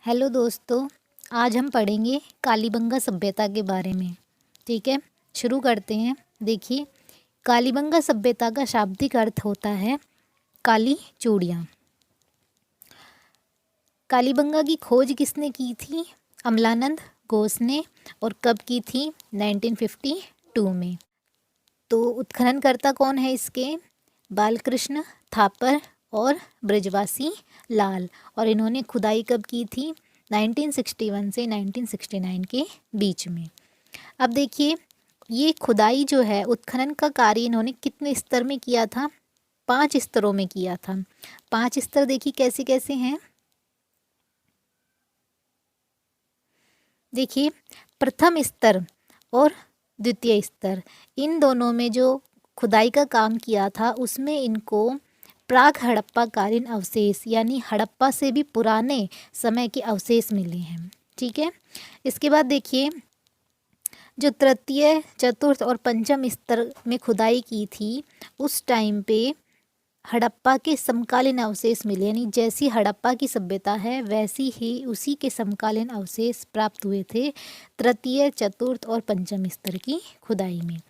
Hello दोस्तों, आज हम पढ़ेंगे कालीबंगा सभ्यता के बारे में। ठीक है, शुरू करते हैं। देखिए, कालीबंगा सभ्यता का शाब्दिक अर्थ होता है काली चूड़ियाँ। कालीबंगा की खोज किसने की थी? अमलानंद घोष ने। और कब की थी? 1952 में। तो उत्खननकर्ता कौन है इसके? बालकृष्ण थापर और ब्रजवासी लाल। और इन्होंने खुदाई कब की थी? 1961 से 1969 के बीच में। अब देखिए, ये खुदाई जो है, उत्खनन का कार्य इन्होंने कितने स्तर में किया था? 5 स्तरों में किया था। 5 स्तर देखिए कैसे कैसे हैं। देखिए, प्रथम स्तर और द्वितीय स्तर, इन दोनों में जो खुदाई का काम किया था उसमें इनको प्राग हड़प्पा कालीन अवशेष यानी हड़प्पा से भी पुराने समय के अवशेष मिले हैं। ठीक है, इसके बाद देखिए, जो तृतीय चतुर्थ और पंचम स्तर में खुदाई की थी उस टाइम पे हड़प्पा के समकालीन अवशेष मिले, यानी जैसी हड़प्पा की सभ्यता है वैसी ही उसी के समकालीन अवशेष प्राप्त हुए थे तृतीय चतुर्थ और पंचम स्तर की खुदाई में।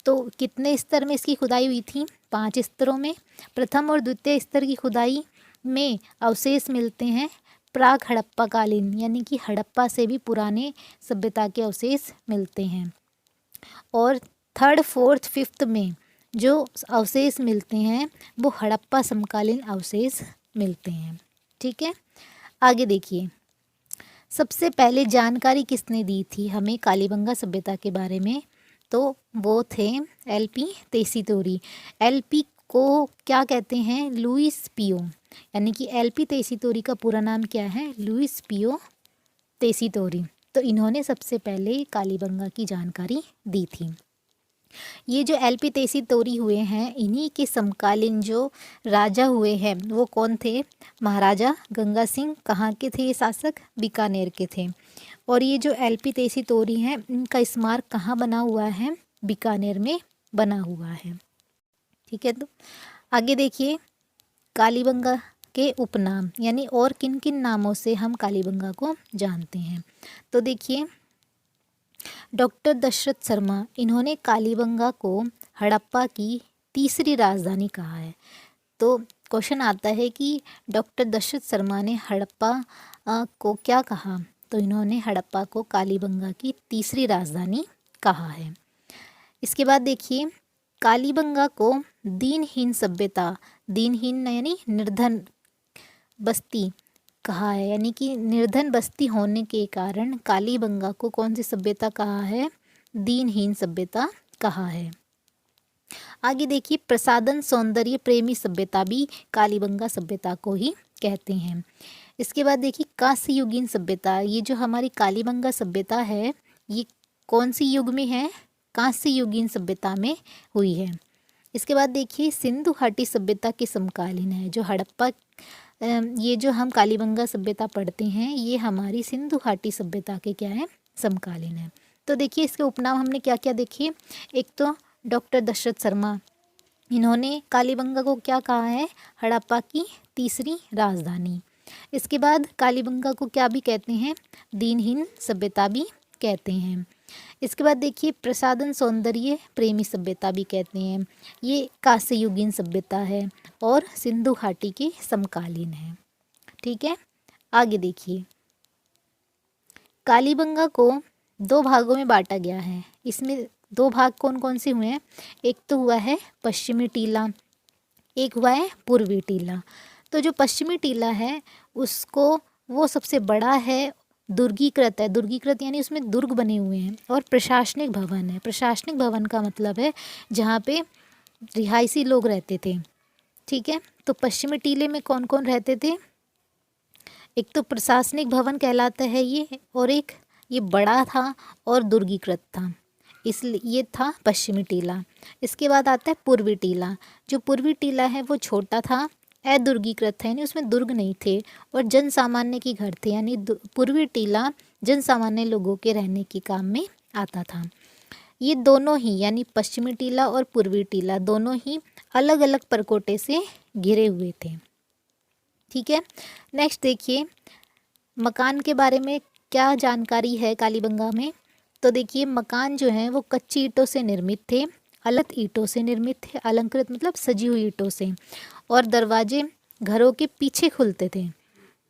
तो कितने स्तर में इसकी खुदाई हुई थी? 5 स्तरों में। प्रथम और द्वितीय स्तर की खुदाई में अवशेष मिलते हैं प्राग हड़प्पा कालीन, यानी कि हड़प्पा से भी पुराने सभ्यता के अवशेष मिलते हैं। और थर्ड फोर्थ फिफ्थ में जो अवशेष मिलते हैं वो हड़प्पा समकालीन अवशेष मिलते हैं। ठीक है, आगे देखिए, सबसे पहले जानकारी किसने दी थी हमें कालीबंगा सभ्यता के बारे में? तो वो थे एलपी तेसीतोरी। एलपी को क्या कहते हैं? लुइस पियो, यानी कि एलपी तेसीतोरी का पूरा नाम क्या है? लुइस पियो तेसीतोरी। तो इन्होंने सबसे पहले कालीबंगा की जानकारी दी थी। ये जो एलपी तेसीतोरी हुए हैं, इन्हीं के समकालीन जो राजा हुए हैं वो कौन थे? महाराजा गंगा सिंह। कहाँ के थे ये शासक? बीकानेर के थे। और ये जो एलपी तेसीतोरी हैं इनका स्मारक कहाँ बना हुआ है? बीकानेर में बना हुआ है। ठीक है, तो आगे देखिए, कालीबंगा के उपनाम यानी और किन किन नामों से हम कालीबंगा को जानते हैं? तो देखिए, डॉक्टर दशरथ शर्मा, इन्होंने कालीबंगा को हड़प्पा की तीसरी राजधानी कहा है। तो क्वेश्चन आता है कि डॉक्टर दशरथ शर्मा ने हड़प्पा को क्या कहा? तो इन्होंने हड़प्पा को कालीबंगा की तीसरी राजधानी कहा है। इसके बाद देखिए, कालीबंगा को दीनहीन सभ्यता, दीनहीन यानी निर्धन बस्ती कहा है, यानी कि निर्धन बस्ती होने के कारण कालीबंगा को कौन सी सभ्यता कहा है? दीनहीन सभ्यता कहा है। आगे देखिए, प्रसाधन सौंदर्य प्रेमी सभ्यता भी कालीबंगा सभ्यता को ही कहते हैं। इसके बाद देखिए, कांस्य युगीन सभ्यता, ये जो हमारी कालीबंगा सभ्यता है ये कौन सी युग में है? कांस्य युगीन सभ्यता में हुई है। इसके बाद देखिए, सिंधु घाटी सभ्यता के समकालीन है। जो हड़प्पा ये जो हम कालीबंगा सभ्यता पढ़ते हैं ये हमारी सिंधु घाटी सभ्यता के क्या है? समकालीन है। तो देखिए, इसके उपनाम हमने क्या क्या देखे। एक तो डॉक्टर दशरथ शर्मा, इन्होंने कालीबंगा को क्या कहा है? हड़प्पा की तीसरी राजधानी। इसके बाद कालीबंगा को क्या भी कहते हैं? दीनहीन सभ्यता भी कहते हैं। इसके बाद देखिए, प्रसाधन सौंदर्य प्रेमी सभ्यता भी कहते हैं। ये कांस्य युगीन सभ्यता है और सिंधु घाटी के समकालीन है। ठीक है, आगे देखिए, कालीबंगा को 2 भागों में बांटा गया है। इसमें 2 भाग कौन कौन से हुए हैं? एक तो हुआ है पश्चिमी टीला, एक हुआ है पूर्वी टीला। तो जो पश्चिमी टीला है उसको, वो सबसे बड़ा है, दुर्गीकृत है। दुर्गीकृत यानी उसमें दुर्ग बने हुए हैं और प्रशासनिक भवन है। प्रशासनिक भवन का मतलब है जहाँ पे रिहायशी लोग रहते थे। ठीक है, तो पश्चिमी टीले में कौन कौन रहते थे? एक तो प्रशासनिक भवन कहलाता है ये, और एक ये बड़ा था और दुर्गीकृत था, इसलिए ये था पश्चिमी टीला। इसके बाद आता है पूर्वी टीला। जो पूर्वी टीला है वो छोटा था, अदुर्गीकृत था, यानी उसमें दुर्ग नहीं थे और जन सामान्य के घर थे, यानी पूर्वी टीला जन सामान्य लोगों के रहने के काम में आता था। ये दोनों ही यानी पश्चिमी टीला और पूर्वी टीला दोनों ही अलग अलग परकोटे से घिरे हुए थे। ठीक है, नेक्स्ट देखिए, मकान के बारे में क्या जानकारी है कालीबंगा में? तो देखिए मकान जो हैं वो कच्ची ईंटों से निर्मित थे, अलंकृत ईंटों से निर्मित थे, अलंकृत मतलब सजी हुई ईंटों से, और दरवाजे घरों के पीछे खुलते थे,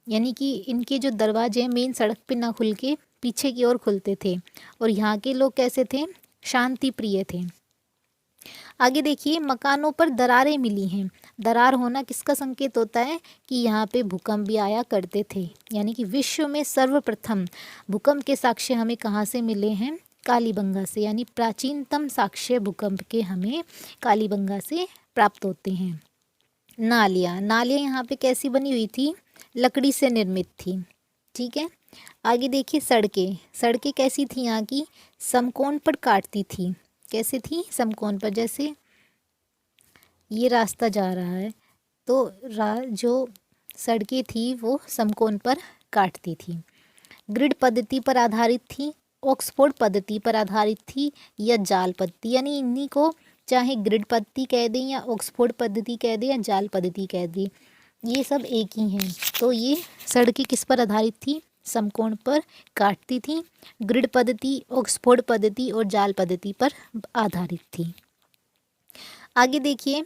यानी कि इनके जो दरवाजे मेन सड़क पे ना खुल के पीछे की ओर खुलते थे। और यहाँ के लोग कैसे थे? शांति प्रिय थे। आगे देखिए मकानों पर दरारें मिली हैं। दरार होना किसका संकेत होता है? कि यहाँ पे भूकंप भी आया करते थे, यानी कि विश्व में सर्वप्रथम भूकंप के साक्ष्य हमें कहाँ से मिले हैं? कालीबंगा से, यानी प्राचीनतम साक्ष्य भूकंप के हमें कालीबंगा से प्राप्त होते हैं। नालियाँ, नालियाँ यहाँ पे कैसी बनी हुई थी? लकड़ी से निर्मित थी। ठीक है, आगे देखिए सड़कें, सड़कें कैसी थी यहाँ की? समकोण पर काटती थी। कैसे थी? समकोण पर। जैसे ये रास्ता जा रहा है तो जो सड़कें थी वो समकोण पर काटती थी। ग्रिड पद्धति पर आधारित थी, ऑक्सफोर्ड पद्धति पर आधारित थी, या जाल पद्धति, यानी इन्हीं को चाहे ग्रिड पद्धति कह दें या ऑक्सफोर्ड पद्धति कह दें या जाल पद्धति कह दें, ये सब एक ही हैं। तो ये सड़कें किस पर आधारित थी? समकोण पर काटती थी। ग्रिड पद्धति, ऑक्सफोर्ड पद्धति और जाल पद्धति पर आधारित थी। आगे देखिए ये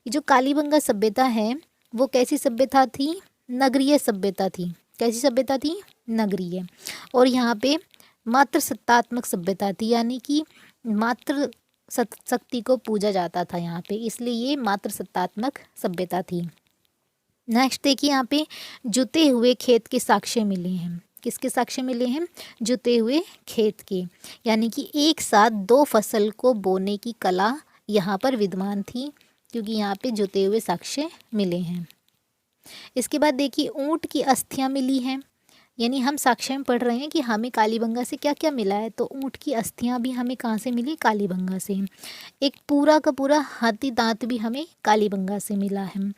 जो कालीबंगा सभ्यता है वो कैसी सभ्यता थी? नगरीय सभ्यता थी। कैसी सभ्यता थी? नगरीय। और यहाँ पे मात्र सत्तात्मक सभ्यता थी, यानी कि मात्र शक्ति को पूजा जाता था यहाँ पे, इसलिए ये मात्र सत्तात्मक सभ्यता थी। नेक्स्ट देखिए यहाँ पे जुते हुए खेत के साक्ष्य मिले हैं। किसके साक्ष्य मिले हैं? जुते हुए खेत के, यानी कि एक साथ दो फसल को बोने की कला यहाँ पर विद्यमान थी, क्योंकि यहाँ पे जुते हुए साक्ष्य मिले हैं। इसके बाद देखिए ऊंट की अस्थियाँ मिली हैं, यानी हम साक्ष्य में पढ़ रहे हैं कि हमें कालीबंगा से क्या क्या मिला है। तो ऊंट की अस्थियाँ भी हमें कहाँ से मिली? कालीबंगा से। एक पूरा का पूरा हाथी दांत भी हमें कालीबंगा से मिला है।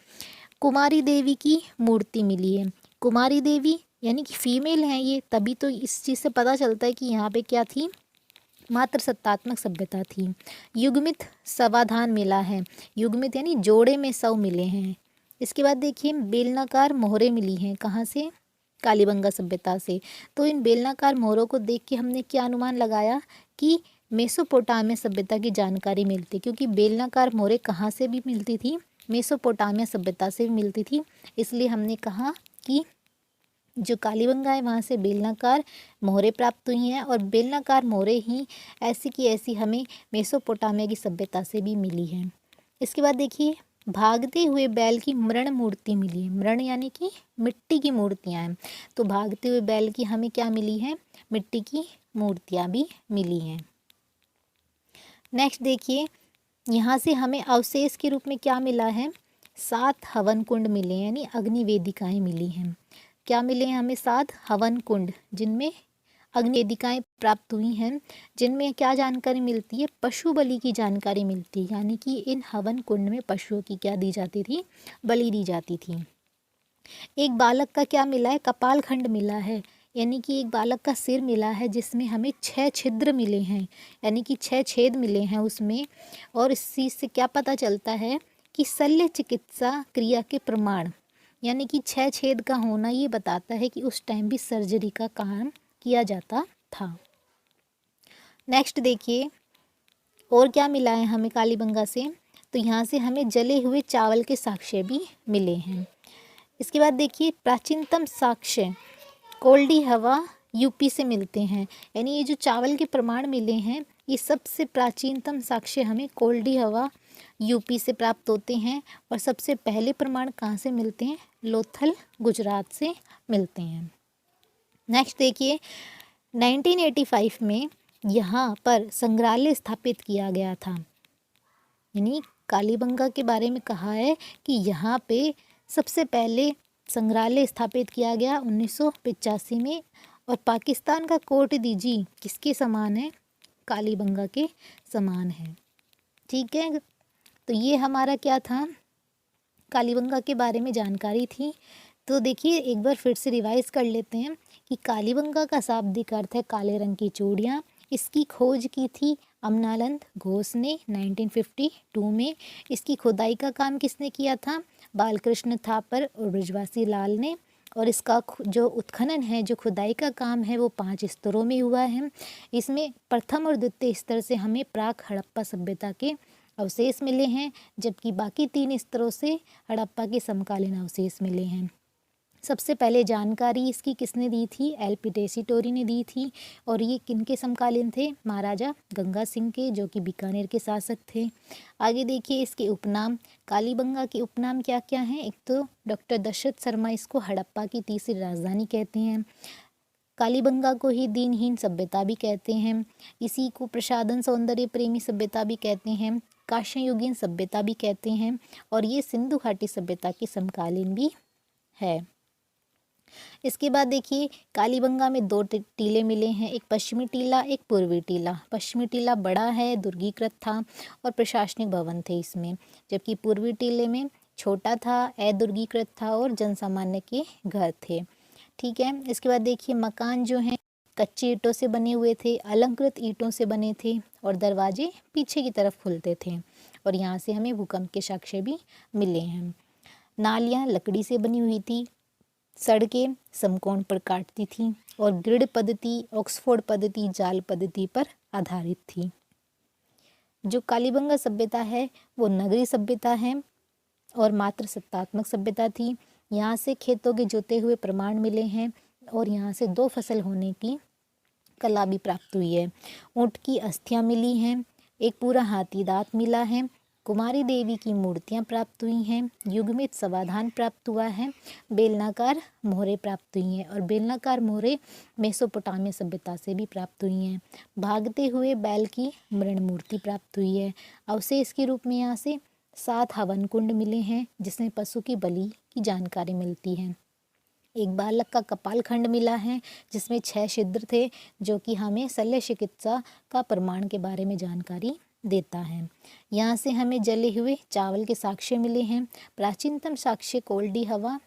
कुमारी देवी की मूर्ति मिली है। कुमारी देवी यानी कि फीमेल हैं ये, तभी तो इस चीज़ से पता चलता है कि यहाँ पे क्या थी? मात्र सत्तात्मक सभ्यता थी। युग्मित समाधान मिला है। युग्मित यानी जोड़े में 100 मिले हैं। इसके बाद देखिए बेलनाकार मोहरें मिली हैं। कहाँ से? कालीबंगा सभ्यता से। तो इन बेलनाकार मोहरों को देख के हमने क्या अनुमान लगाया कि मेसोपोटामिया सभ्यता की जानकारी मिलती, क्योंकि बेलनाकार मोहरें कहाँ से भी मिलती थी? मेसोपोटामिया सभ्यता से भी मिलती थी। इसलिए हमने कहा कि जो कालीबंगा है वहाँ से बेलनाकार मोहरें प्राप्त हुई हैं, और बेलनाकार मोहरें ही ऐसी की ऐसी हमें मेसोपोटामिया की सभ्यता से भी मिली हैं। इसके बाद देखिए भागते हुए बैल की मृण मूर्ति मिली है। मृण यानी कि मिट्टी की मूर्तियाँ हैं, तो भागते हुए बैल की हमें क्या मिली है? मिट्टी की मूर्तियाँ भी मिली हैं। नेक्स्ट देखिए यहाँ से हमें अवशेष के रूप में क्या मिला है? 7 हवन कुंड मिले हैं, यानी अग्नि वेदिकाएँ मिली हैं। क्या मिले हैं हमें? 7 हवन कुंड, जिनमें अग्नि वेदिकाएँ प्राप्त हुई हैं, जिनमें क्या जानकारी मिलती है? पशु बलि की जानकारी मिलती है, यानी कि इन हवन कुंड में पशुओं की क्या दी जाती थी? बलि दी जाती थी। एक बालक का क्या मिला है? कपाल खंड मिला है, यानी कि एक बालक का सिर मिला है जिसमें हमें 6 छिद्र मिले हैं, यानी कि 6 छेद मिले हैं उसमें। और इस चीज़ से क्या पता चलता है कि शल्य चिकित्सा क्रिया के प्रमाण, यानी कि 6 छेद का होना ये बताता है कि उस टाइम भी सर्जरी का काम किया जाता था। नेक्स्ट देखिए और क्या मिला है हमें कालीबंगा से? तो यहाँ से हमें जले हुए चावल के साक्ष्य भी मिले हैं। इसके बाद देखिए प्राचीनतम साक्ष्य कोल्डी हवा यूपी से मिलते हैं, यानी ये जो चावल के प्रमाण मिले हैं ये सबसे प्राचीनतम साक्ष्य हमें कोल्डी हवा यूपी से प्राप्त होते हैं। और सबसे पहले प्रमाण कहाँ से मिलते हैं? लोथल गुजरात से मिलते हैं। नेक्स्ट देखिए 1985 में यहाँ पर संग्रहालय स्थापित किया गया था, यानी कालीबंगा के बारे में कहा है कि यहाँ पे सबसे पहले संग्रहालय स्थापित किया गया 1985 में। और पाकिस्तान का कोट दीजी किसके समान है? कालीबंगा के समान है। ठीक है, तो ये हमारा क्या था? कालीबंगा के बारे में जानकारी थी। तो देखिए एक बार फिर से रिवाइज कर लेते हैं कि कालीबंगा का शाब्दिक अर्थ है काले रंग की चूड़ियाँ। इसकी खोज की थी अमनानंद घोष ने 1952 में। इसकी खुदाई का काम किसने किया था? बालकृष्ण थापर और ब्रजवासी लाल ने। और इसका जो उत्खनन है, जो खुदाई का काम है, वो 5 स्तरों में हुआ है। इसमें प्रथम और द्वितीय स्तर से हमें प्राक हड़प्पा सभ्यता के अवशेष मिले हैं, जबकि बाकी 3 स्तरों से हड़प्पा के समकालीन अवशेष मिले हैं। सबसे पहले जानकारी इसकी किसने दी थी? एल.पी. टेसीटोरी ने दी थी, और ये किनके समकालीन थे? महाराजा गंगा सिंह के, जो कि बीकानेर के शासक थे। आगे देखिए इसके उपनाम, कालीबंगा के उपनाम क्या क्या हैं? एक तो डॉक्टर दशरथ शर्मा इसको हड़प्पा की तीसरी राजधानी कहते हैं। कालीबंगा को ही दीनहीन सभ्यता भी कहते हैं। इसी को प्रसाधन सौंदर्य प्रेमी सभ्यता भी कहते हैं, कांस्ययुगीन सभ्यता भी कहते हैं, और ये सिंधु घाटी सभ्यता के समकालीन भी है। इसके बाद देखिए कालीबंगा में 2 टीले मिले हैं, एक पश्चिमी टीला, एक पूर्वी टीला। पश्चिमी टीला बड़ा है, दुर्गीकृत था और प्रशासनिक भवन थे इसमें, जबकि पूर्वी टीले में छोटा था, अदुर्गीकृत था और जनसामान्य के घर थे। ठीक है, इसके बाद देखिए मकान जो हैं कच्ची ईंटों से बने हुए थे, अलंकृत ईंटों से बने थे, और दरवाजे पीछे की तरफ खुलते थे, और यहाँ से हमें भूकंप के साक्ष्य भी मिले हैं। नालियाँ लकड़ी से बनी हुई थी, सड़कें समकोण पर काटती थीं, और ग्रिड पद्धति, ऑक्सफोर्ड पद्धति, जाल पद्धति पर आधारित थी। जो कालीबंगा सभ्यता है वो नगरीय सभ्यता है और मात्र सत्तात्मक सभ्यता थी। यहाँ से खेतों के जोते हुए प्रमाण मिले हैं, और यहाँ से 2 फसल होने की कला भी प्राप्त हुई है। ऊँट की अस्थियाँ मिली हैं, एक पूरा हाथी दांत मिला है, कुमारी देवी की मूर्तियाँ प्राप्त हुई हैं, युग्मित समाधान प्राप्त हुआ है, बेलनाकार मोहरें प्राप्त हुई हैं, और बेलनाकार मोहरें मेसोपोटामिया सभ्यता से भी प्राप्त हुई हैं। भागते हुए बैल की मृण मूर्ति प्राप्त हुई है। अवशेष के रूप में यहाँ से 7 हवन कुंड मिले हैं, जिसमें पशु की बलि की जानकारी मिलती है। एक बालक का कपाल खंड मिला है, जिसमें 6 छिद्र थे, जो कि हमें शल्य चिकित्सा का प्रमाण के बारे में जानकारी देता है। यहाँ से हमें जले हुए चावल के साक्ष्य मिले हैं। प्राचीनतम साक्ष्य कोल्डी हवा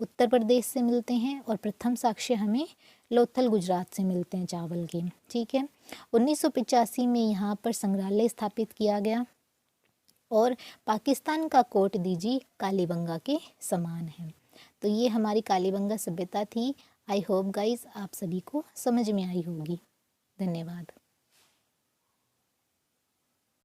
उत्तर प्रदेश से मिलते हैं, और प्रथम साक्ष्य हमें लोथल गुजरात से मिलते हैं चावल के। ठीक है, 1985 में यहाँ पर संग्रहालय स्थापित किया गया, और पाकिस्तान का कोट दीजी कालीबंगा के समान है। तो ये हमारी कालीबंगा सभ्यता थी। आई होप गाइस आप सभी को समझ में आई होगी। धन्यवाद।